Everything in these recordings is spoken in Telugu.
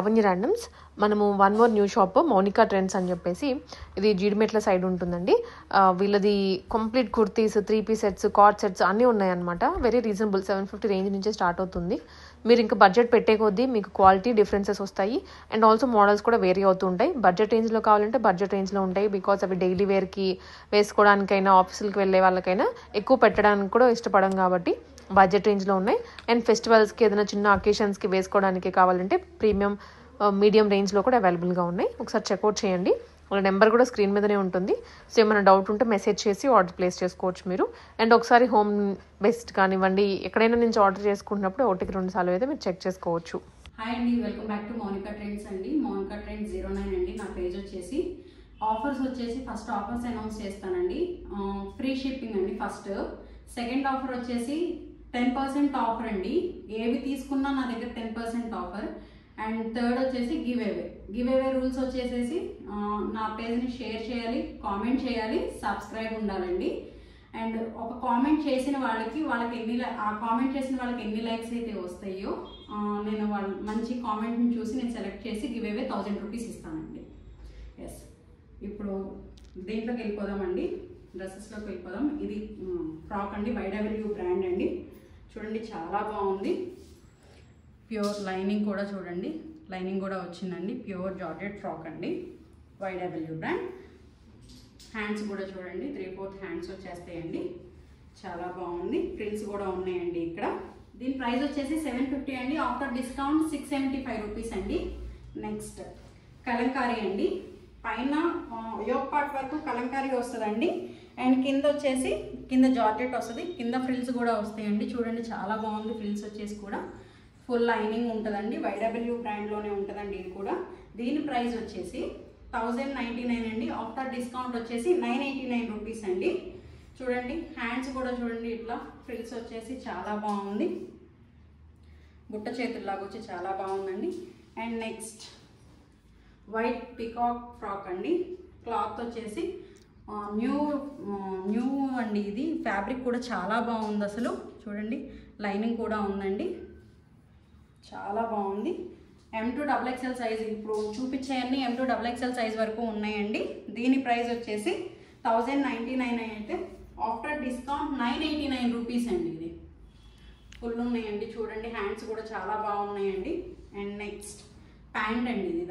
లావణ్య ర్యాండమ్స్. మనము one more new shop Monika trends అని చెప్పేసి, ఇది జీడిమెట్ల సైడ్ ఉంటుందండి. వీళ్ళది complete kurtis, 3-piece sets, cord sets అన్నీ ఉన్నాయన్నమాట. వెరీ రీజనబుల్, 750 రేంజ్ నుంచే స్టార్ట్ అవుతుంది. మీరు ఇంకా బడ్జెట్ పెట్టే కొద్దీ మీకు క్వాలిటీ డిఫరెన్సెస్ వస్తాయి. అండ్ ఆల్సో మోడల్స్ కూడా వేరీ అవుతూ ఉంటాయి. బడ్జెట్ రేంజ్లో కావాలంటే బడ్జెట్ రేంజ్లో ఉంటాయి. బికాస్ అవి డైలీ వేర్కి వేసుకోవడానికైనా, ఆఫీసులకి వెళ్ళే వాళ్ళకైనా ఎక్కువ పెట్టడానికి కూడా ఇష్టపడం కాబట్టి బడ్జెట్ రేంజ్లో ఉన్నాయి. అండ్ ఫెస్టివల్స్కి ఏదైనా చిన్న అకేషన్స్కి వేసుకోవడానికి కావాలంటే ప్రీమియం, మీడియం రేంజ్లో కూడా అవైలబుల్గా ఉన్నాయి. ఒకసారి చెక్అవుట్ చేయండి. వాళ్ళ నెంబర్ కూడా స్క్రీన్ మీదనే ఉంటుంది. సో ఏమైనా డౌట్ ఉంటే మెసేజ్ చేసి ఆర్డర్ ప్లేస్ చేసుకోవచ్చు మీరు. అండ్ ఒకసారి హోమ్ బేస్డ్ కానివ్వండి, ఎక్కడైనా నుంచి ఆర్డర్ చేసుకున్నప్పుడు 1-2 సార్లు అయితే మీరు చెక్ చేసుకోవచ్చు. హాయ్ అండి, welcome back to Monika trends అండి. మౌనికా ట్రెండ్స్ 09 అండి నా పేజ్ వచ్చేసి. ఆఫర్స్ వచ్చేసి ఫస్ట్ ఆఫర్స్ అనౌన్స్ చేస్తానండి. ఫ్రీ షిప్పింగ్ అండి ఫస్ట్. సెకండ్ ఆఫర్ వచ్చేసి 10% ఆఫర్ అండి. ఏవి తీసుకున్నా నా దగ్గర 10% ఆఫర్. అండ్ థర్డ్ వచ్చేసి గివ్ అవే రూల్స్ వచ్చేసేసి నా పేజ్ని షేర్ చేయాలి, కామెంట్ చేయాలి, సబ్స్క్రైబ్ ఉండాలండి. అండ్ ఒక కామెంట్ చేసిన వాళ్ళకి కామెంట్ చేసిన వాళ్ళకి ఎన్ని లైక్స్ అయితే వస్తాయో నేను వాళ్ళ మంచి కామెంట్ని చూసి నేను సెలెక్ట్ చేసి గివ్ అవే 1000 రూపీస్ ఇస్తానండి. ఎస్, ఇప్పుడు దీంట్లోకి వెళ్ళిపోదామండి, డ్రెస్సెస్లోకి వెళ్ళిపోదాం. ఇది ఫ్రాక్ అండి, YW బ్రాండ్ అండి. చూడండి చాలా బాగుంది. ప్యూర్ లైనింగ్ కూడా చూడండి, లైనింగ్ కూడా వచ్చిందండి. ప్యూర్ జార్జెట్ ఫ్రాక్ అండి, YW బ్రాండ్. హ్యాండ్స్ కూడా చూడండి, 3/4 హ్యాండ్స్ వచ్చేస్తాయండి. చాలా బాగుంది. ఫ్రిల్స్ కూడా ఉన్నాయండి ఇక్కడ. దీని ప్రైస్ వచ్చేసి 750 అండి. ఆఫ్టర్ డిస్కౌంట్ 675 రూపీస్ అండి. నెక్స్ట్ కలంకారీ అండి. పైన యోక్ పార్ట్ వరకు కలంకారీ వస్తుందండి. అండ్ కింద వచ్చేసి జార్జెట్ వస్తుంది. కింద ఫ్రిల్స్ కూడా వస్తాయండి. చూడండి చాలా బాగుంది. ఫ్రిల్స్ వచ్చేసి కూడా ఫుల్ లైనింగ్ ఉంటుందండి. YW బ్రాండ్లోనే ఉంటుందండి ఇది కూడా. దీని ప్రైస్ వచ్చేసి 1099 అండి. ఆఫ్టర్ డిస్కౌంట్ వచ్చేసి 989 రూపీస్ అండి. చూడండి హ్యాండ్స్ కూడా చూడండి, ఇట్లా ఫ్రిల్స్ వచ్చేసి చాలా బాగుంది. బుట్ట చేతుల్లాగా వచ్చి చాలా బాగుందండి. And next white peacock frock అండి. క్లాత్ వచ్చేసి న్యూ అండి. ఇది ఫ్యాబ్రిక్ కూడా చాలా బాగుంది. అసలు చూడండి లైనింగ్ కూడా ఉందండి. చాలా బాగుంది. M2XXL సైజ్, ఇప్పుడు చూపించేయన్నీ M2XXL సైజ్ వరకు ఉన్నాయండి. దీని ప్రైస్ వచ్చేసి 1099 అయితే ఆఫ్టర్ డిస్కౌంట్ 989 రూపీస్ అండి. ఇది ఫుల్ ఉన్నాయండి. చూడండి హ్యాండ్స్ కూడా చాలా బాగున్నాయండి. అండ్ నెక్స్ట్ ప్యాంట్ అండి. ఇది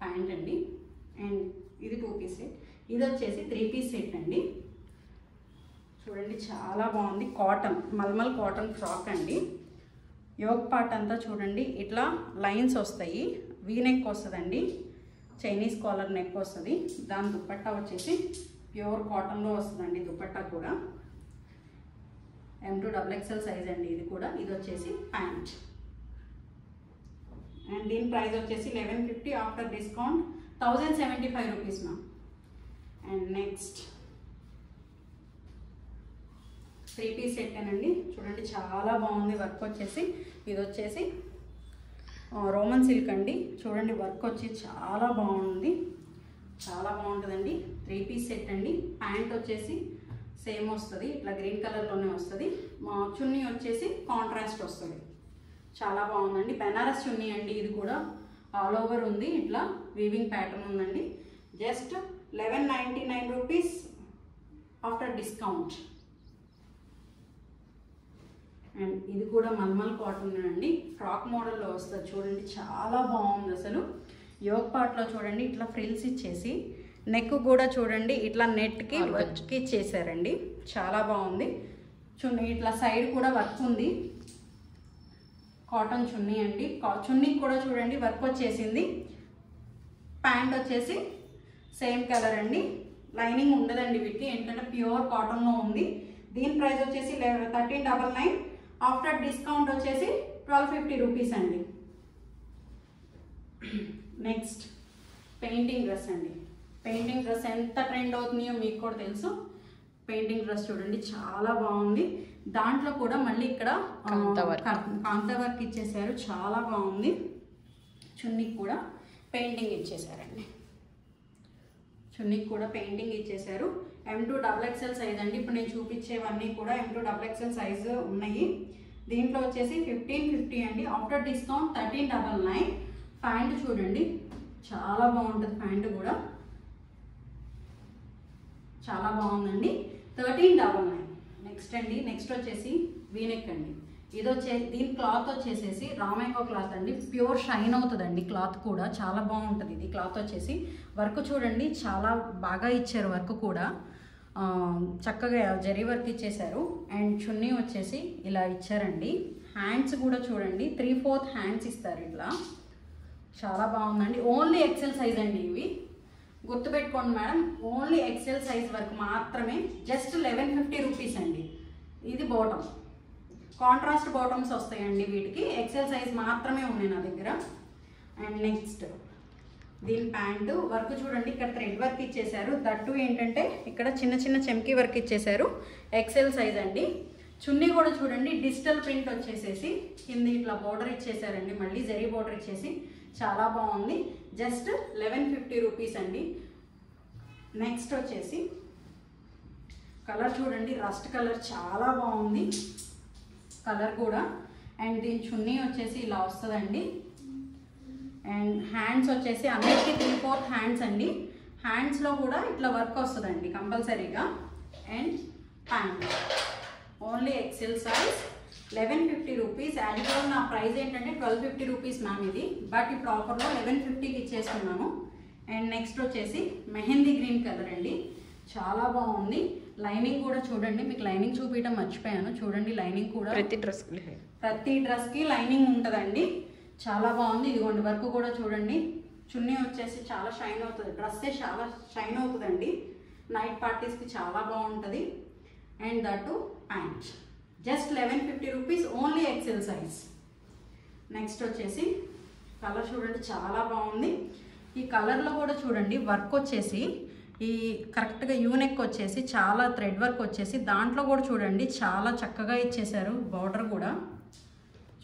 ప్యాంట్ అండి. అండ్ ఇది 2-piece సెట్. ఇది వచ్చేసి 3-piece సెట్ అండి. చూడండి చాలా బాగుంది. కాటన్, మల్మల్ కాటన్ ఫ్రాక్ అండి. యోక్ పార్ట్ అంతా చూడండి ఇట్లా లైన్స్ వస్తాయి. వీనెక్ వస్తుందండి, చైనీస్ కాలర్ నెక్ వస్తుంది. దాని దుపట్టా వచ్చేసి ప్యూర్ కాటన్లో వస్తుందండి. దుపట్టా కూడా M2XXL సైజ్ అండి ఇది కూడా. ఇది వచ్చేసి ప్యాంట్. అండ్ దీని ప్రైస్ వచ్చేసి 1150. After discount 1075 rupees ma'am. And next 3-piece set అండి. చూడండి చాలా బాగుంది. వర్క్ వచ్చేసి ఇది వచ్చేసి రోమన్ సిల్క్ అండి. చూడండి వర్క్ వచ్చి చాలా బాగుంది, చాలా బాగుంటుందండి. 3-piece సెట్ అండి. ప్యాంట్ వచ్చేసి సేమ్ వస్తుంది, ఇట్లా గ్రీన్ కలర్లోనే వస్తుంది. చున్నీ వచ్చేసి కాంట్రాస్ట్ వస్తుంది. చాలా బాగుందండి. బెనారస్ చున్నీ అండి. ఇది కూడా ఆల్ ఓవర్ ఉంది, ఇట్లా వీవింగ్ ప్యాటర్న్ ఉందండి. Just 1199 rupees after discount. And ఇది కూడా మల్మల్ కాటన్ అండి. ఫ్రాక్ మోడల్లో వస్తుంది. చూడండి చాలా బాగుంది. అసలు యోక్ పార్ట్లో చూడండి ఇట్లా ఫ్రిల్స్ ఇచ్చేసి, నెక్ కూడా చూడండి ఇట్లా నెట్కి వర్క్ ఇచ్చేసారండి. చాలా బాగుంది. చున్నీ ఇట్లా సైడ్ కూడా వర్క్ ఉంది. కాటన్ చున్నీ అండి. చున్నీకి కూడా చూడండి వర్క్ వచ్చేసింది. ప్యాంట్ వచ్చేసి సేమ్ కలర్ అండి. లైనింగ్ ఉండదండి వీటికి, ఎందుకంటే ప్యూర్ కాటన్లో ఉంది. దీని ప్రైస్ వచ్చేసి 1399. ఆఫ్టర్ డిస్కౌంట్ వచ్చేసి 1250 రూపీస్ అండి. నెక్స్ట్ పెయింటింగ్ డ్రెస్ అండి. పెయింటింగ్ డ్రెస్ ఎంత ట్రెండ్ అవుతున్నాయో మీకు కూడా తెలుసు. పెయింటింగ్ డ్రెస్ చూడండి చాలా బాగుంది. దాంట్లో కూడా మళ్ళీ ఇక్కడ కాంతా వర్క్ ఇచ్చేసారు. చాలా బాగుంది. చున్నీకి కూడా పెయింటింగ్ ఇచ్చేసారండి. చున్నీకి కూడా పెయింటింగ్ ఇచ్చేసారు. M2XXL సైజ్ అండి. ఇప్పుడు నేను చూపించేవన్నీ కూడా M2XXL సైజు ఉన్నాయి. దీంట్లో వచ్చేసి 1550 అండి. After discount 1399. ప్యాంట్ చూడండి చాలా బాగుంటుంది, ప్యాంట్ కూడా చాలా బాగుందండి. 1399. నెక్స్ట్ అండి, నెక్స్ట్ వచ్చేసి వీనెక్ అండి. ఇది దీని క్లాత్ వచ్చేసేసి రామాంగో క్లాత్ అండి. ప్యూర్ షైన్ అవుతుందండి క్లాత్ కూడా, చాలా బాగుంటుంది ఇది క్లాత్ వచ్చేసి. వర్క్ చూడండి చాలా బాగా ఇచ్చారు, వర్క్ కూడా చక్కగా జరీ వర్క్ ఇచ్చేసారు. అండ్ చున్నీ వచ్చేసి ఇలా ఇచ్చారండి. హ్యాండ్స్ కూడా చూడండి 3/4 హ్యాండ్స్ ఇస్తారు ఇట్లా, చాలా బాగుందండి. ఓన్లీ ఎక్సెల్ సైజ్ అండి ఇవి, గుర్తుపెట్టుకోండి మేడం, ఓన్లీ ఎక్సెల్ సైజ్ వరకు మాత్రమే. జస్ట్ 1150 రూపీస్ అండి. ఇది బాటమ్, కాంట్రాస్ట్ బాటమ్స్ వస్తాయండి వీటికి. ఎక్సెల్ సైజ్ మాత్రమే ఉన్నాయి నా దగ్గర. అండ్ నెక్స్ట్ దీని ప్యాంటు వర్క్ చూడండి, ఇక్కడ థ్రెడ్ వర్క్ ఇచ్చేసారు. దట్టు ఏంటంటే ఇక్కడ చిన్న చిన్న చెమ్కీ వర్క్ ఇచ్చేసారు. ఎక్సెల్ సైజ్ అండి. చున్నీ కూడా చూడండి డిజిటల్ ప్రింట్ వచ్చేసేసి కింద ఇట్లా బోర్డర్ ఇచ్చేసారండి, మళ్ళీ జరీ బోర్డర్ ఇచ్చేసి చాలా బాగుంది. జస్ట్ 1150 రూపీస్ అండి. నెక్స్ట్ వచ్చేసి కలర్ చూడండి, రస్ట్ కలర్ చాలా బాగుంది కలర్ కూడా. అండ్ దీని చున్నీ వచ్చేసి ఇలా వస్తుందండి. అండ్ హ్యాండ్స్ వచ్చేసి అన్నిటికీ 3/4 హ్యాండ్స్ అండి. హ్యాండ్స్లో కూడా ఇట్లా వర్క్ వస్తుందండి కంపల్సరీగా. And pant only XL size 1150 rupees. యాక్చువల్గా నా ప్రైస్ ఏంటంటే 1250 రూపీస్ మ్యామ్ ఇది, బట్ ఇప్పుడు ఆఫర్లో 1150కి ఇచ్చేస్తున్నాను. అండ్ నెక్స్ట్ వచ్చేసి మెహందీ గ్రీన్ కలర్ అండి, చాలా బాగుంది. లైనింగ్ కూడా చూడండి, మీకు లైనింగ్ చూపించడం మర్చిపోయాను. చూడండి లైనింగ్ కూడా ప్రతి డ్రెస్కి లైనింగ్ ఉంటుందండి, చాలా బాగుంది. ఇదిగోండి వర్క్ కూడా చూడండి. చున్నీ వచ్చేసి చాలా షైన్ అవుతుంది, డ్రెస్సే చాలా షైన్ అవుతుందండి. నైట్ పార్టీస్కి చాలా బాగుంటుంది. And that pant just 1150 rupees, only XL size. Next వచ్చేసి కలర్ చూడండి చాలా బాగుంది. ఈ కలర్లో కూడా చూడండి వర్క్ వచ్చేసి ఈ కరెక్ట్గా యూనెక్ వచ్చేసి చాలా థ్రెడ్ వర్క్ వచ్చేసి దాంట్లో కూడా చూడండి చాలా చక్కగా ఇచ్చేసారు. బార్డర్ కూడా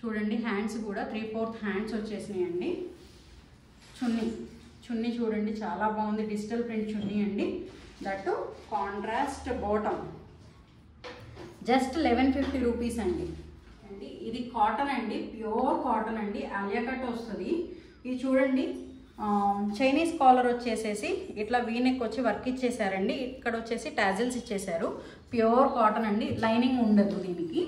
చూడండి, హ్యాండ్స్ కూడా 3/4 హ్యాండ్స్ వచ్చేసినాయండి. చున్నీ చూడండి చాలా బాగుంది, డిజిటల్ ప్రింట్ చున్నీ అండి. That contrast bottom just 1150 rupees అండి. ఇది కాటన్ అండి, ప్యూర్ కాటన్ అండి, ఆలియా కట్ వస్తుంది. ఇది చూడండి చైనీస్ కాలర్ వచ్చేసేసి ఇట్లా వీనెక్ వచ్చి వర్క్ ఇచ్చేసారండి. ఇక్కడ వచ్చేసి టాజిల్స్ ఇచ్చేసారు. ప్యూర్ కాటన్ అండి, లైనింగ్ ఉండదు దీనికి.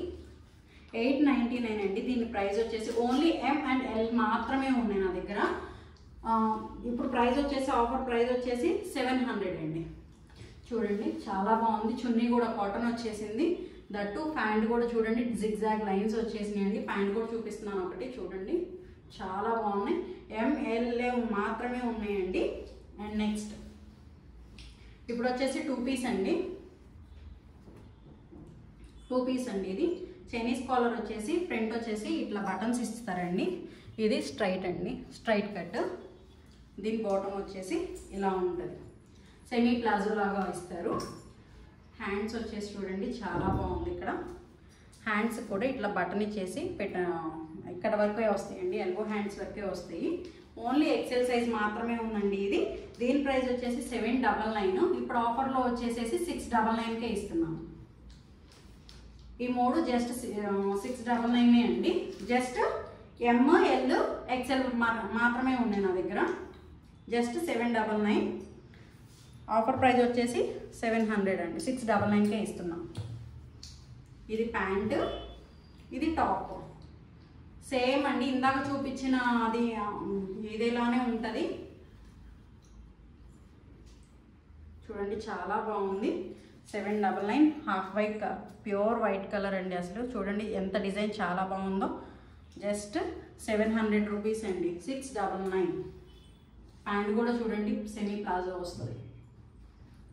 899 అండి. దీని ప్రైస్ వచ్చేసి ఓన్లీ M and L మాత్రమే ఉన్నాయి నా దగ్గర. ఇప్పుడు ప్రైస్ వచ్చేసి ఆఫర్ ప్రైస్ వచ్చేసి 700 అండి. చూడండి చాలా బాగుంది. చున్నీ కూడా కాటన్ వచ్చేసింది. దట్టు ప్యాంట్ కూడా చూడండి జిగ్జాగ్ లైన్స్ వచ్చేసినాయండి. ప్యాంట్ కూడా చూపిస్తున్నాను ఒకటి చూడండి, చాలా బాగున్నాయి. ML మాత్రమే ఉన్నాయండి. అండ్ నెక్స్ట్ ఇప్పుడు వచ్చేసి 2 పీస్ అండి. 2 పీస్ అండి. ఇది చైనీస్ కాలర్ వచ్చేసి ఫ్రంట్ వచ్చేసి ఇట్లా బటన్స్ ఇస్తారండి. ఇది స్ట్రైట్ అండి, స్ట్రైట్ కట్. దీని బాటమ్ వచ్చేసి ఇలా ఉంటుంది, సెమీ ప్లాజో లాగా ఇస్తారు. హ్యాండ్స్ వచ్చేసి చూడండి చాలా బాగుంది. ఇక్కడ హ్యాండ్స్ కూడా ఇట్లా బటన్ ఇచ్చేసి ఇక్కడ వరకే వస్తాయండి, ఎల్బో హ్యాండ్స్ వరకే వస్తాయి. ఓన్లీ ఎక్సెల్ సైజ్ మాత్రమే ఉందండి ఇది. దీని ప్రైస్ వచ్చేసి 799. ఇప్పుడు ఆఫర్లో వచ్చేసేసి 699కే ఇస్తున్నాము. ఈ మూడు జస్ట్ 699 అండి. జస్ట్ ML XL మాత్రమే ఉన్నాయి నా దగ్గర. జస్ట్ 799. ఆఫర్ ప్రైస్ వచ్చేసి 700 అండి. 699కే ఇస్తున్నాం. ఇది ప్యాంటు, ఇది టాప్ సేమ్ అండి. ఇందాక చూపించిన అది ఇదేలానే ఉంటుంది. చూడండి చాలా బాగుంది. 799 half white, pure white colour అండి. అసలు చూడండి ఎంత డిజైన్ చాలా బాగుందో. జస్ట్ 700 రూపీస్ అండి. 699. ప్యాంట్ కూడా చూడండి సెమీ ప్లాజో వస్తుంది.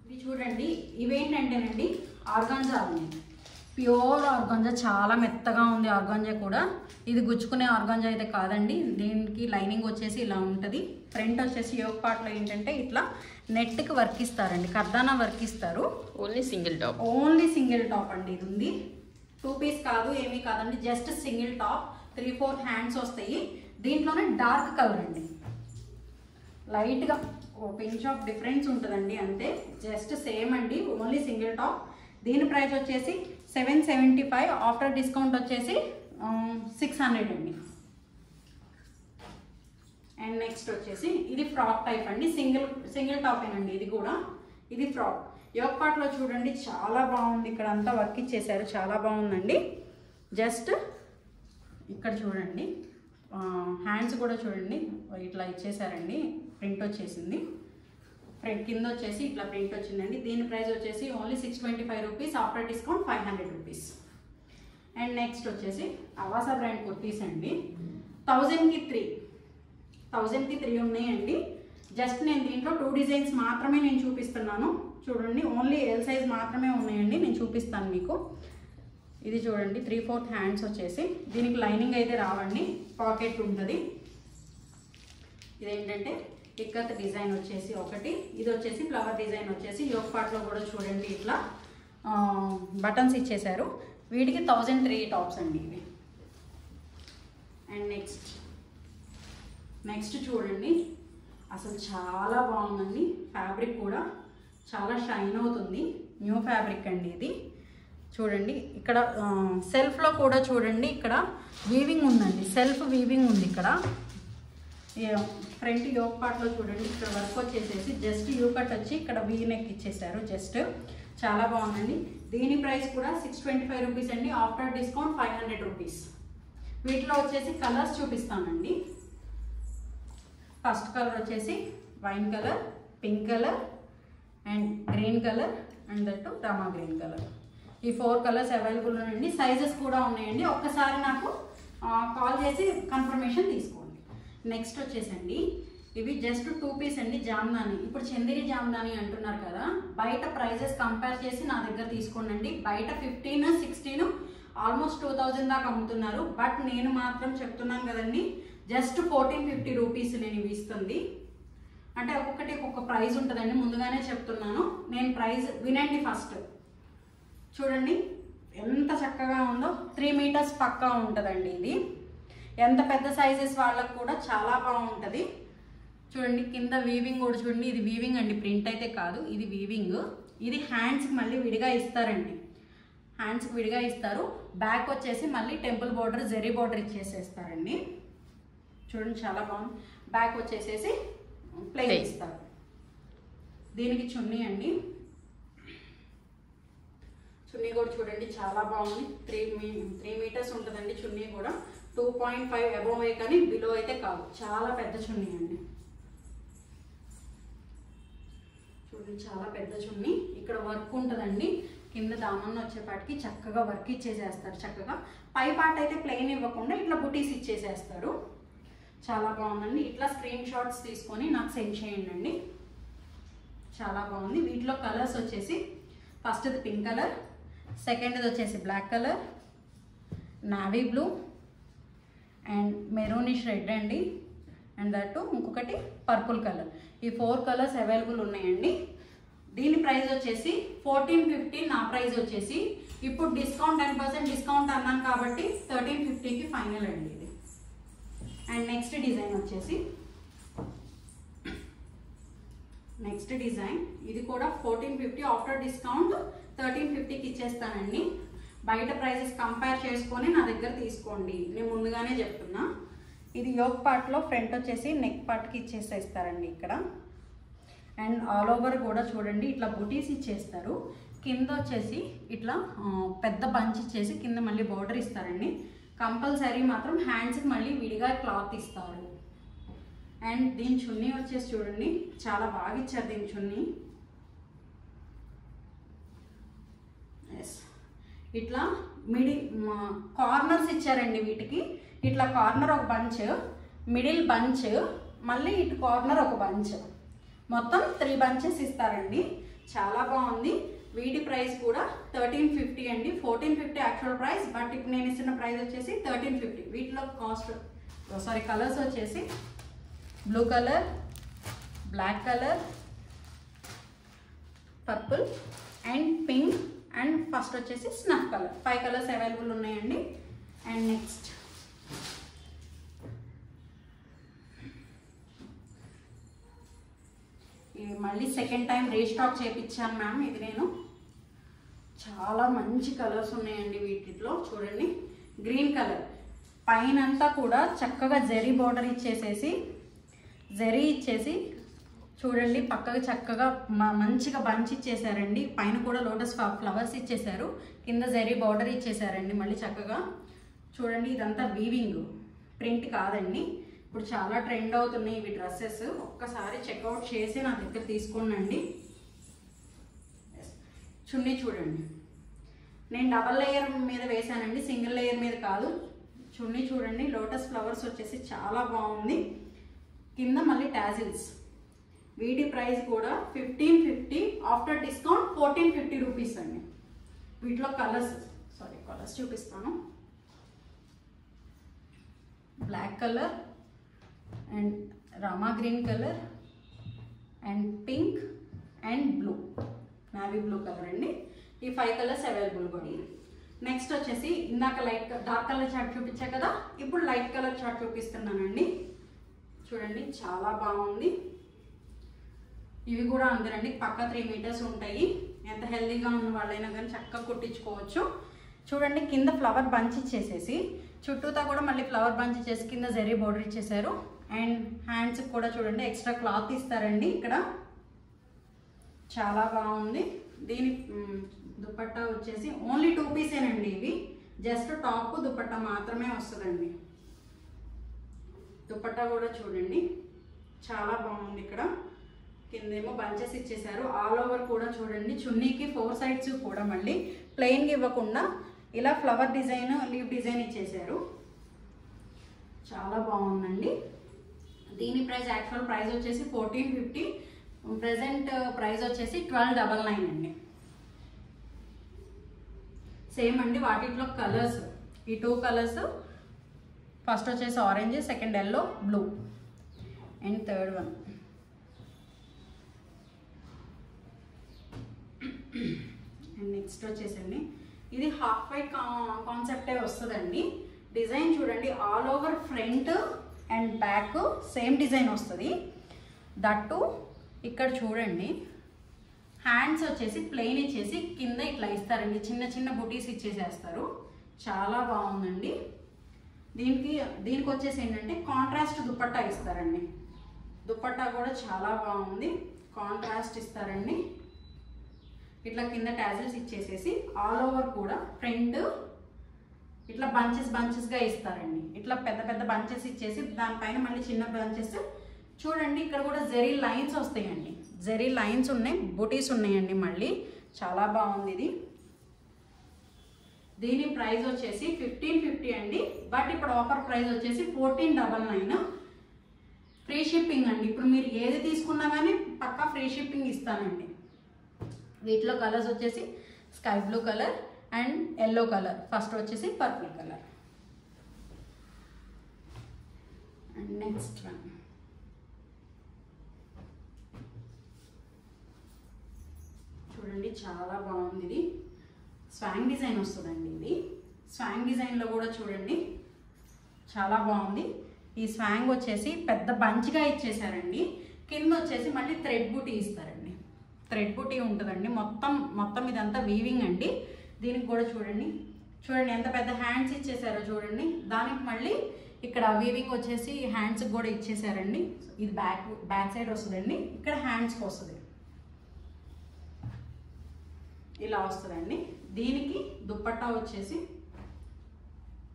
ఇది చూడండి, ఇవేంటంటేనండి ఆర్గాంజా ఉన్నాయి. ప్యూర్ ఆర్గాంజా, చాలా మెత్తగా ఉంది ఆర్గాంజా కూడా. ఇది గుచ్చుకునే ఆర్గాంజా అయితే కాదండి. దీనికి లైనింగ్ వచ్చేసి ఇలా ఉంటుంది. ఫ్రంట్ వచ్చేసి యోక్ పార్ట్లో ఏంటంటే ఇట్లా నెట్కి వర్క్ ఇస్తారండి, కర్దానా వర్క్ ఇస్తారు. Only single top, only single top అండి. ఇది ఉంది 2 పీస్ కాదు, ఏమీ కాదండి, జస్ట్ సింగిల్ టాప్. 3/4 హ్యాండ్స్ వస్తాయి. దీంట్లోనే డార్క్ కలర్ అండి, లైట్గా పించ్ ఆఫ్ డిఫరెన్స్ ఉంటుందండి అంతే. జస్ట్ సేమ్ అండి, ఓన్లీ సింగిల్ టాప్. దీని ప్రైస్ వచ్చేసి 775. ఆఫ్టర్ డిస్కౌంట్ వచ్చేసి 600 అండి. అండ్ నెక్స్ట్ వచ్చేసి ఇది ఫ్రాక్ టైప్ అండి, సింగిల్ టాపేనండి ఇది కూడా. ఇది ఫ్రాక్ యోక్ పార్ట్లో చూడండి చాలా బాగుంది, ఇక్కడ అంతా వర్క్ ఇచ్చేసారు, చాలా బాగుందండి. జస్ట్ ఇక్కడ చూడండి హ్యాండ్స్ కూడా చూడండి ఇట్లా ఇచ్చేసారండి, ప్రింట్ వచ్చేసింది. ఫ్రంట్ కింద వచ్చేసి ఇట్లా ప్రింట్ వచ్చిందండి. దీని ప్రైస్ వచ్చేసి only 625 rupees, after discount 500 rupees. And next వచ్చేసి అవాసా బ్రాండ్ కుర్తీస్ అండి. 1000కి 3 ఉన్నాయండి. జస్ట్ నేను దీంట్లో 2 డిజైన్స్ మాత్రమే నేను చూపిస్తున్నాను. చూడండి ఓన్లీ ఎల్ సైజ్ మాత్రమే ఉన్నాయండి, నేను చూపిస్తాను మీకు. ఇది చూడండి 3/4 హ్యాండ్స్ వచ్చేసి, దీనికి లైనింగ్ అయితే రావండి, పాకెట్ ఉంటుంది. ఇదేంటంటే ఇక్కత్ డిజైన్ వచ్చేసి ఒకటి, ఇది వచ్చేసి ఫ్లవర్ డిజైన్ వచ్చేసి యోక్ పార్ట్లో కూడా చూడండి ఇట్లా బటన్స్ ఇచ్చేసారు. వీటికి 1003 టాప్స్ అండి ఇవి. అండ్ నెక్స్ట్ చూడండి అసలు చాలా బాగుందండి, ఫ్యాబ్రిక్ కూడా చాలా షైన్ అవుతుంది, న్యూ ఫ్యాబ్రిక్ అండి ఇది. చూడండి ఇక్కడ సెల్ఫ్లో కూడా చూడండి ఇక్కడ వీవింగ్ ఉందండి, సెల్ఫ్ వీవింగ్ ఉంది ఇక్కడ. ఫ్రంట్ యోక్ పార్ట్లో చూడండి ఇక్కడ వర్క్ వచ్చేసేసి జస్ట్ యూ కట్ వచ్చి ఇక్కడ వీ నెక్ ఇచ్చేసారు, జస్ట్ చాలా బాగుందండి. దీని ప్రైస్ కూడా 625 రూపీస్ అండి, ఆఫ్టర్ డిస్కౌంట్ 500 రూపీస్. వీటిలో వచ్చేసి కలర్స్ చూపిస్తానండి. ఫస్ట్ కలర్ వచ్చేసి wine colour, pink colour and green colour and that Rama green colour. ఈ 4 కలర్స్ అవైలబుల్ ఉన్నాయండి. సైజెస్ కూడా ఉన్నాయండి, ఒక్కసారి నాకు కాల్ చేసి కన్ఫర్మేషన్ తీసుకోండి. నెక్స్ట్ వచ్చేసండి ఇవి జస్ట్ 2 పీస్ అండి జామ్దాని. ఇప్పుడు చందేరి జామ్దాని అంటున్నారు కదా, బయట ప్రైజెస్ కంపేర్ చేసి నా దగ్గర తీసుకోండి. బయట 15, 16 ఆల్మోస్ట్ 2000 దాకా అమ్ముతున్నారు. బట్ నేను మాత్రం చెప్తున్నాను కదండి, జస్ట్ 1450 రూపీస్ నేను ఇవి ఇస్తుంది. అంటే ఒక్కొక్కటి ఒక్కొక్క ప్రైస్ ఉంటుందండి, ముందుగానే చెప్తున్నాను. నేను ప్రైస్ వినండి ఫస్ట్. చూడండి ఎంత చక్కగా ఉందో, 3 మీటర్స్ పక్కా ఉంటుందండి ఇది. ఎంత పెద్ద సైజెస్ వాళ్ళకు కూడా చాలా బాగుంటుంది. చూడండి కింద వీవింగ్ కూడా చూడండి, ఇది వీవింగ్ అండి, ప్రింట్ అయితే కాదు, ఇది వీవింగ్. ఇది హ్యాండ్స్కి మళ్ళీ విడిగా ఇస్తారండి, హ్యాండ్స్కి విడిగా ఇస్తారు. బ్యాక్ వచ్చేసి మళ్ళీ టెంపుల్ బార్డర్, జెరీ బార్డర్ ఇచ్చేసేస్తారండి. చూడండి చాలా బాగుంది. బ్యాక్ వచ్చేసేసి ప్లెయిన్ ఇస్తారు. దీనికి చున్నీ అండి, చున్నీ కూడా చూడండి చాలా బాగుంది. 3 మీటర్స్ ఉంటుందండి చున్నీ కూడా. 2.5 అబోవ్ కానీ బిలో అయితే కాదు, చాలా పెద్ద చున్నీ అండి. చూడండి చాలా పెద్ద చున్నీ. ఇక్కడ వర్క్ ఉంటుందండి, కింద దామన్న వచ్చేపాటికి చక్కగా వర్క్ ఇచ్చేసేస్తారు. చక్కగా పై పార్ట్ అయితే ప్లెయిన్ ఇవ్వకుండా ఇట్లా బుటీస్ ఇచ్చేసేస్తారు. చాలా బాగుందండి. ఇట్లా స్క్రీన్ షాట్స్ తీసుకొని నాకు సెండ్ చేయండి. చాలా బాగుంది. వీటిలో కలర్స్ వచ్చేసి ఫస్ట్ది పింక్ కలర్, సెకండ్ది వచ్చేసి black colour, navy blue and maroonish red అండి, అండ్ దట్టు ఇంకొకటి పర్పుల్ కలర్. ఈ 4 కలర్స్ అవైలబుల్ ఉన్నాయండి. దీని ప్రైస్ వచ్చేసి 1450, నా ప్రైస్ వచ్చేసి ఇప్పుడు డిస్కౌంట్ 10% డిస్కౌంట్ అన్నాను కాబట్టి 1350కి ఫైనల్ అండి ఇది. అండ్ నెక్స్ట్ డిజైన్ వచ్చేసి ఇది కూడా 1450, ఆఫ్టర్ డిస్కౌంట్ 1350కి ఇచ్చేస్తానండి. బయట ప్రైసెస్ కంపేర్ చేసుకొని నా దగ్గర తీసుకోండి, నేను ముందుగానే చెప్తున్నా. ఇది యోక్ పార్ట్లో ఫ్రంట్ వచ్చేసి నెక్ పార్ట్కి ఇచ్చేసేస్తారండి ఇక్కడ. అండ్ ఆల్ ఓవర్ కూడా చూడండి ఇట్లా బుటీస్ ఇచ్చేస్తారు. కింద వచ్చేసి ఇట్లా పెద్ద బంచ్ ఇచ్చేసి కింద మళ్ళీ బార్డర్ ఇస్తారండి. కంపల్సరీ మాత్రం హ్యాండ్స్కి మళ్ళీ విడిగా క్లాత్ ఇస్తారు. అండ్ దీని చున్నీ వచ్చేసి చూడండి చాలా బాగా ఇచ్చారు దీని చున్నీ. ఇట్లా కార్నర్స్ ఇచ్చారండి వీటికి. ఇట్లా కార్నర్ ఒక బంచ్, మిడిల్ బంచ్, మళ్ళీ ఇటు కార్నర్ ఒక బంచ్, మొత్తం 3 బంచెస్ ఇస్తారండి. చాలా బాగుంది. వీటి ప్రైస్ కూడా 1350 అండి. 1450 యాక్చువల్ ప్రైస్, బట్ ఇప్పుడు నేను ఇచ్చిన ప్రైస్ వచ్చేసి 1350. వీటిలో కలర్స్ వచ్చేసి blue colour, black colour, purple and pink and first వచ్చేసి స్నఫ్ కలర్. 5 కలర్స్ అవైలబుల్ ఉన్నాయండి. అండ్ నెక్స్ట్ మళ్ళీ సెకండ్ టైం రీస్టాక్ చేయించాను మ్యామ్. ఇది నేను చాలా మంచి కలర్స్ ఉన్నాయండి వీటిలో. చూడండి గ్రీన్ కలర్, పైనంతా కూడా చక్కగా జరీ బార్డర్ ఇచ్చేసి చూడండి పక్కగా చక్కగా మంచిగా బంచ్ ఇచ్చేసారండి. పైన కూడా లోటస్ ఫ్లవర్స్ ఇచ్చేసారు, కింద జరీ బార్డర్ ఇచ్చేసారండి. మళ్ళీ చక్కగా చూడండి, ఇదంతా వీవింగ్, ప్రింట్ కాదండి. ఇప్పుడు చాలా ట్రెండ్ అవుతున్నాయి ఇవి డ్రెస్సెస్. ఒక్కసారి చెక్అవుట్ చేసి నా దగ్గర తీసుకోండి. చున్నీ చూడండి, నేను డబల్ లేయర్ మీద వేసానండి, సింగిల్ లేయర్ మీద కాదు. చున్నీ చూడండి, లోటస్ ఫ్లవర్స్ వచ్చేసి చాలా బాగుంది. కింద మళ్ళీ టాజిల్స్. వీటి ప్రైస్ కూడా 1550, ఆఫ్టర్ డిస్కౌంట్ 1450 రూపీస్ అండి. వీటిలో కలర్స్ చూపిస్తాను. Black colour and rama green colour and pink and blue, navy blue colour అండి. ఈ 5 కలర్స్ అవైలబుల్ కూడా. నెక్స్ట్ వచ్చేసి ఇందాక డార్క్ కలర్ చార్ట్ చూపించా కదా, ఇప్పుడు లైట్ కలర్ చార్ట్ చూపిస్తున్నానండి. చూడండి చాలా బాగుంది. ఇవి కూడా అందరండి పక్కా 3 మీటర్స్ ఉంటాయి. ఎంత హెల్దీగా ఉన్న వాళ్ళైనా కానీ చక్కగా కుట్టించుకోవచ్చు. చూడండి కింద ఫ్లవర్ బంచ్ ఇచ్చేసేసి చుట్టూతా కూడా మళ్ళీ ఫ్లవర్ బంచ్ ఇచ్చేసి కింద జరీ బోర్డర్ ఇచ్చేసారు. అండ్ హ్యాండ్స్ కూడా చూడండి ఎక్స్ట్రా క్లాత్ ఇస్తారండి ఇక్కడ. చాలా బాగుంది. దీని దుపట్టా వచ్చేసి ఓన్లీ 2 పీసేనండి. ఇవి జస్ట్ టాప్ దుపట్టా మాత్రమే వస్తుందండి. దుపట్టా కూడా చూడండి చాలా బాగుంది. ఇక్కడ కిందేమో బంచెస్ ఇచ్చేసారు. ఆల్ ఓవర్ కూడా చూడండి, చున్నీకి 4 సైడ్స్ కూడా మళ్ళీ ప్లెయిన్గా ఇవ్వకుండా ఇలా ఫ్లవర్ డిజైన్, లీవ్ డిజైన్ ఇచ్చేసారు. చాలా బాగుందండి. దీని ప్రైస్ యాక్చువల్ ప్రైస్ వచ్చేసి 1450, ప్రెజెంట్ ప్రైస్ వచ్చేసి 1299 అండి. సేమ్ అండి. వాటిలో కలర్స్ ఈ 2 కలర్స్, ఫస్ట్ వచ్చేసి orange, second yellow, blue and third one. And next వచ్చేసండి ఇది హాఫ్ వైట్ కాన్సెప్టే వస్తుందండి. డిజైన్ చూడండి, all over front and back same design వస్తుంది. దట్టు ఇక్కడ చూడండి హ్యాండ్స్ వచ్చేసి ప్లెయిన్ ఇచ్చేసి కింద ఇట్లా ఇస్తారండి, చిన్న చిన్న బుటీస్ ఇచ్చేసేస్తారు. చాలా బాగుందండి. దీనికి వచ్చేసి ఏంటంటే కాంట్రాస్ట్ దుపట్టా ఇస్తారండి. దుపట్టా కూడా చాలా బాగుంది, కాంట్రాస్ట్ ఇస్తారండి. ఇట్లా కింద టాజిల్స్ ఇచ్చేసేసి ఆల్ ఓవర్ కూడా ఫ్రంట్ ఇట్లా బంచెస్గా ఇస్తారండి. ఇట్లా పెద్ద పెద్ద బంచెస్ ఇచ్చేసి దానిపైన మళ్ళీ చిన్న బంచెస్. చూడండి ఇక్కడ కూడా జెరీ లైన్స్ వస్తాయండి, జెరీ లైన్స్ ఉన్నాయి, బూటీస్ ఉన్నాయండి. మళ్ళీ చాలా బాగుంది ఇది. దీని ప్రైస్ వచ్చేసి 1550 అండి. బట్ ఇప్పుడు ఆఫర్ ప్రైస్ వచ్చేసి 1499. ఫ్రీ షిప్పింగ్ అండి. ఇప్పుడు మీరు ఏది తీసుకున్నా కానీ పక్కా ఫ్రీ షిప్పింగ్ ఇస్తానండి. వీటిలో కలర్స్ వచ్చేసి sky blue colour and yellow colour, first వచ్చేసి purple colour. And next one చూడండి చాలా బాగుంది. ఇది స్వాంగ్ డిజైన్ వస్తుందండి. ఇది స్వాంగ్ డిజైన్లో కూడా చూడండి చాలా బాగుంది. ఈ స్వాంగ్ వచ్చేసి పెద్ద బంచ్గా ఇచ్చేసారండి. కింద వచ్చేసి మళ్ళీ థ్రెడ్ బూటీ ఇస్తారండి. థ్రెడ్ బూటీ ఉంటుందండి. మొత్తం ఇదంతా వీవింగ్ అండి. దీనికి కూడా చూడండి ఎంత పెద్ద హ్యాండ్స్ ఇచ్చేసారో చూడండి. దానికి మళ్ళీ ఇక్కడ వీవింగ్ వచ్చేసి హ్యాండ్స్కి కూడా ఇచ్చేసారండి. ఇది బ్యాక్ సైడ్ వస్తుందండి. ఇక్కడ హ్యాండ్స్కి వస్తుంది, ఇలా వస్తుందండి. దీనికి దుపట్టా వచ్చేసి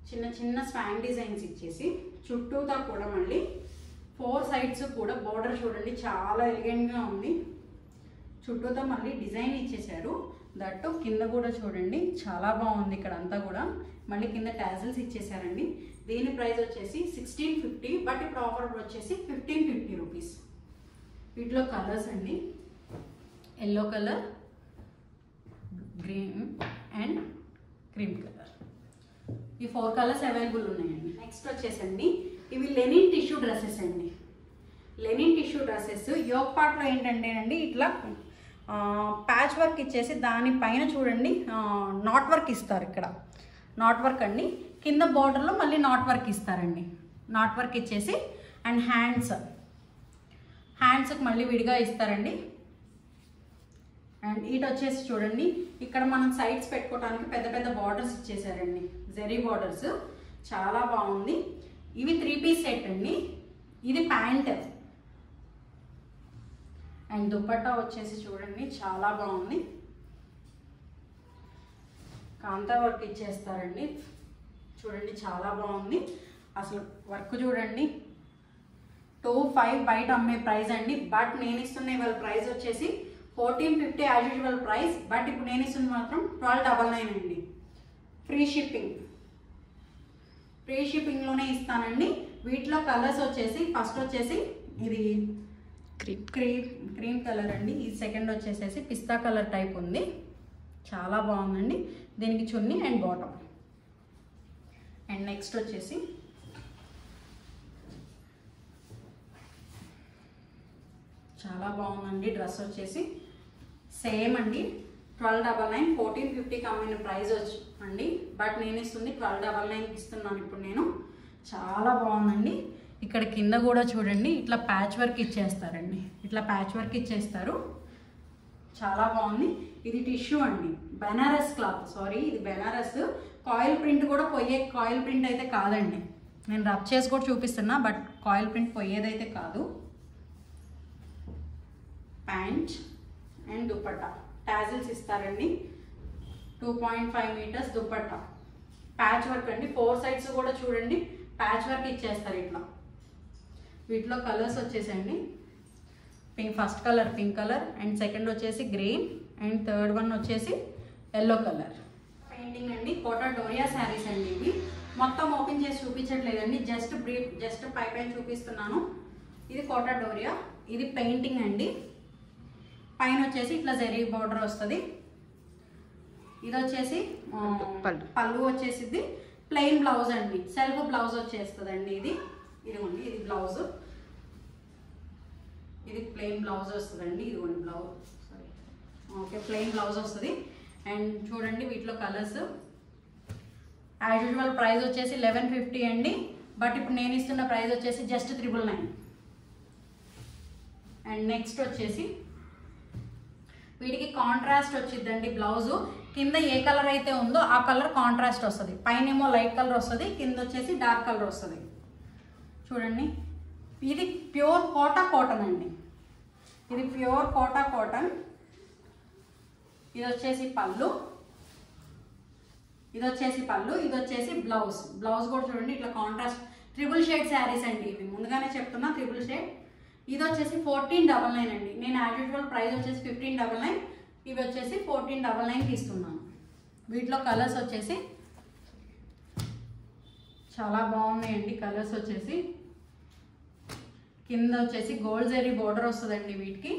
చిన్న చిన్న స్వాంగ్ డిజైన్స్ ఇచ్చేసి చుట్టూతా కూడా మళ్ళీ 4 సైడ్స్ కూడా బోర్డర్ చూడండి చాలా ఎలిగెంట్గా ఉంది. చుట్టూతా మళ్ళీ డిజైన్ ఇచ్చేసారు. దట్టు కింద కూడా చూడండి చాలా బాగుంది. ఇక్కడ అంతా కూడా మళ్ళీ కింద టాజిల్స్ ఇచ్చేసారండి. దీని ప్రైస్ వచ్చేసి 1650, బట్ ఇప్పుడు ఆఫర్ వచ్చేసి 1550 రూపీస్. వీటిలో కలర్స్ అండి yellow colour, green and cream colour, ఈ 4 కలర్స్ అవైలబుల్ ఉన్నాయండి. నెక్స్ట్ వచ్చేసండి ఇవి లెనిన్ టిష్యూ డ్రెస్సెస్ అండి. లెనిన్ టిష్యూ డ్రెస్సెస్ యోక్ పార్ట్లో ఏంటంటే అండి ఇట్లా ప్యాచ్ వర్క్ ఇచ్చేసి దానిపైన చూడండి నాట్ వర్క్ ఇస్తారు. ఇక్కడ నాట్ వర్క్ అండి. కింద బార్డర్లో మళ్ళీ నాట్ వర్క్ ఇస్తారండి. నాట్ వర్క్ ఇచ్చేసి అండ్ హ్యాండ్స్కి మళ్ళీ విడిగా ఇస్తారండి. అండ్ ఇటు వచ్చేసి చూడండి ఇక్కడ మనం సైడ్స్ పెట్టుకోవడానికి పెద్ద పెద్ద బార్డర్స్ ఇచ్చేసారండి, జెరీ బార్డర్స్. చాలా బాగుంది. ఇవి 3 పీస్ సెట్ అండి. ఇది ప్యాంట్ అండ్ దుపట్టా వచ్చేసి చూడండి చాలా బాగుంది. కాంతా వర్క్ ఇచ్చేస్తారండి. చూడండి చాలా బాగుంది. అసలు వర్క్ చూడండి. 2,500 బయట అమ్మే ప్రైస్ అండి. బట్ నేను ఇస్తున్న ఇవాళ ప్రైస్ వచ్చేసి 1450 యాజ్ యూజువల్ ప్రైస్. బట్ ఇప్పుడు నేను ఇస్తుంది మాత్రం 1299 అండి. ఫ్రీ షిప్పింగ్లోనే ఇస్తానండి. వీటిలో కలర్స్ వచ్చేసి ఫస్ట్ వచ్చేసి ఇది క్రీమ్ కలర్ అండి. ఈ సెకండ్ వచ్చేసేసి పిస్తా కలర్ టైప్ ఉంది. చాలా బాగుందండి. దీనికి చున్నీ అండ్ బాటమ్. అండ్ నెక్స్ట్ వచ్చేసి చాలా బాగుందండి. డ్రెస్ వచ్చేసి సేమ్ అండి. 1299 1450కి అమ్మిన ప్రైస్ అండి. బట్ నేను ఇస్తుంది 1299కి ఇస్తున్నాను ఇప్పుడు నేను. చాలా బాగుందండి. ఇక్కడ కింద కూడా చూడండి ఇట్లా ప్యాచ్ వర్క్ ఇచ్చేస్తారండి. ఇట్లా ప్యాచ్ వర్క్ ఇచ్చేస్తారు. చాలా బాగుంది. ఇది టిష్యూ అండి. బెనారస్ క్లాత్. సారీ, ఇది బెనారస్. కాయిల్ ప్రింట్ కూడా పోయే కాయిల్ ప్రింట్ అయితే కాదండి. నేను రబ్ చేసి కూడా చూపిస్తున్నా, బట్ కాయిల్ ప్రింట్ పోయేదైతే కాదు. ప్యాంట్ అండ్ దుపట్టా టాజిల్స్ ఇస్తారండి. 2.5 మీటర్స్ దుపట్టా. ప్యాచ్ వర్క్ అండి. 4 సైడ్స్ కూడా చూడండి ప్యాచ్ వర్క్ ఇచ్చేస్తారు ఇట్లా. వీటిలో కలర్స్ వచ్చేసండి first colour pink colour and second వచ్చేసి గ్రీన్ అండ్ థర్డ్ వన్ వచ్చేసి ఎల్లో కలర్. పెయింటింగ్ అండి. కోటా డోరియా శారీస్ అండి. ఇవి మొత్తం ఓపెన్ చేసి చూపించట్లేదండి. జస్ట్ పై చూపిస్తున్నాను. ఇది కోటా డోరియా. ఇది పెయింటింగ్ అండి. పైన వచ్చేసి ఇట్లా జరీ బార్డర్ వస్తుంది. ఇది వచ్చేసి పళ్ళు వచ్చేసి ప్లెయిన్ బ్లౌజ్ అండి. సెల్ఫ్ బ్లౌజ్ వచ్చేస్తుందండి. ఇదిగోండి ఇది బ్లౌజ్. ఇది ప్లెయిన్ బ్లౌజ్ వస్తుందండి. ఇదిగోండి blouse. Sorry, okay, plain blouse వస్తుంది. అండ్ చూడండి వీటిలో కలర్స్. యాజ్ యూజువల్ ప్రైస్ వచ్చేసి 1150 అండి. బట్ ఇప్పుడు నేను ఇస్తున్న ప్రైస్ వచ్చేసి జస్ట్ 999. అండ్ నెక్స్ట్ వచ్చేసి వీటికి కాంట్రాస్ట్ వచ్చిందండి. బ్లౌజు కింద ఏ కలర్ అయితే ఉందో ఆ కలర్ కాంట్రాస్ట్ వస్తుంది. పైన ఏమో లైట్ కలర్ వస్తుంది, కింద వచ్చేసి డార్క్ కలర్ వస్తుంది. చూడండి ఇది ప్యూర్ కోటా కాటన్ అండి. ఇది ప్యూర్ కోటా కాటన్. ఇది వచ్చేసి పళ్ళు. ఇది వచ్చేసి బ్లౌజ్. బ్లౌజ్ కూడా చూడండి ఇట్లా కాంట్రాస్ట్. 3 షేడ్ శారీస్ అండి ఇవి. ముందుగానే చెప్తున్నా 3 షేడ్. ఇది వచ్చేసి 1499 అండి. నేను యాజ్ యూజువల్ ప్రైస్ వచ్చేసి 1599. ఇవి వచ్చేసి 1499కి ఇస్తున్నాను. వీటిలో కలర్స్ వచ్చేసి చాలా బాగున్నాయండి. కలర్స్ వచ్చేసి కింద వచ్చేసి గోల్డ్ జరీ బోర్డర్ వస్తుందండి. వీటికి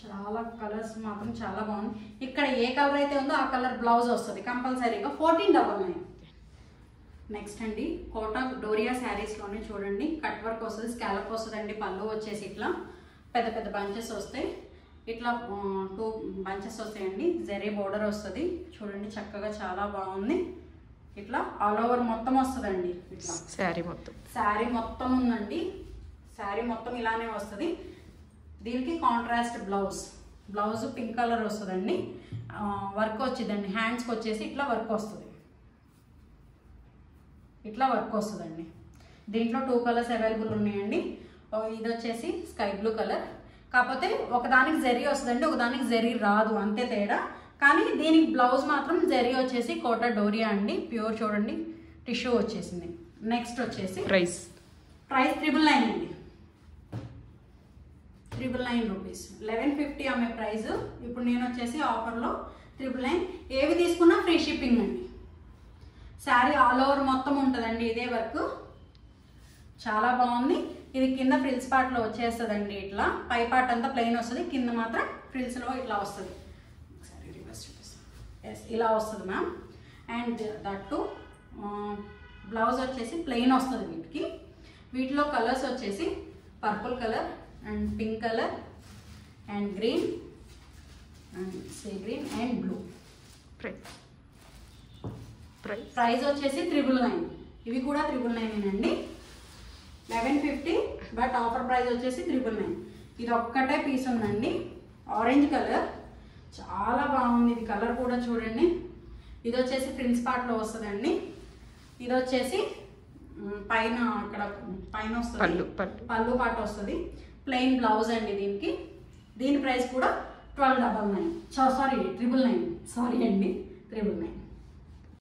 చాలా కలర్స్ మాత్రం చాలా బాగుంది. ఇక్కడ ఏ కలర్ అయితే ఉందో ఆ కలర్ బ్లౌజ్ వస్తుంది కంపల్సరీగా. 1499. నెక్స్ట్ అండి కోటా డోరియా శారీస్లోనే చూడండి కట్ వర్క్ వస్తుంది, స్కాలప్ వస్తుందండి. పళ్ళు వచ్చేసి ఇట్లా పెద్ద పెద్ద బంచెస్ వస్తాయి. ఇట్లా 2 బంచెస్ వస్తాయండి. జరీ బోర్డర్ వస్తుంది. చూడండి చక్కగా చాలా బాగుంది. ఇట్లా ఆల్ ఓవర్ మొత్తం వస్తుందండి. ఇట్లా శారీ మొత్తం ఉందండి. శారీ మొత్తం ఇలానే వస్తుంది. దీనికి కాంట్రాస్ట్ బ్లౌజ్ పింక్ కలర్ వస్తుందండి. వర్క్ వచ్చిందండి. హ్యాండ్స్కి వచ్చేసి ఇట్లా వర్క్ వస్తుంది. దీంట్లో 2 కలర్స్ అవైలబుల్ ఉన్నాయండి. ఇది వచ్చేసి స్కై బ్లూ కలర్. కాకపోతే ఒకదానికి జరీ వస్తుందండి, ఒకదానికి జరీ రాదు, అంతే తేడా. కానీ దీనికి బ్లౌజ్ మాత్రం జరీ వచ్చేసి కోటా డోరియా అండి. ప్యూర్ చూడండి టిష్యూ వచ్చేసింది. నెక్స్ట్ వచ్చేసి ప్రైస్ 999 అండి. 999 రూపీస్. 1150 అమ్మే ప్రైస్. ఇప్పుడు నేను వచ్చేసి ఆఫర్లో 999. ఏవి తీసుకున్నా ఫ్రీ షిప్పింగ్ అండి. శారీ ఆల్ ఓవర్ మొత్తం ఉంటుందండి ఇదే వర్క్. చాలా బాగుంది. ఇది కింద ఫ్రిల్స్ పార్ట్లో వచ్చేస్తుందండి. ఇట్లా పై పార్ట్ అంతా ప్లెయిన్ వస్తుంది, కింద మాత్రం ఫ్రిల్స్లో ఇట్లా వస్తుంది. ఒకసారి రివర్స్ చూపిస్తాను. ఎస్, ఇలా వస్తుంది మ్యామ్. అండ్ దట్టు బ్లౌజ్ వచ్చేసి ప్లెయిన్ వస్తుంది. వీటిలో కలర్స్ వచ్చేసి purple colour and pink colour and green and sea green and blue. Price వచ్చేసి 999. ఇవి కూడా 999 అండి. 1150 బట్ ఆఫర్ ప్రైస్ వచ్చేసి 999. ఇది ఒక్కటే పీస్ ఉందండి. ఆరెంజ్ కలర్ చాలా బాగుంది. ఇది కలర్ కూడా చూడండి. ఇది వచ్చేసి ప్రిన్స్ పార్ట్లో వస్తుందండి. ఇది వచ్చేసి పైన అక్కడ పైన వస్తుంది, పళ్ళు పాటు వస్తుంది. ప్లెయిన్ బ్లౌజ్ అండి దీనికి. దీని ప్రైస్ కూడా 1299, సారీ 999, సారీ అండి 999.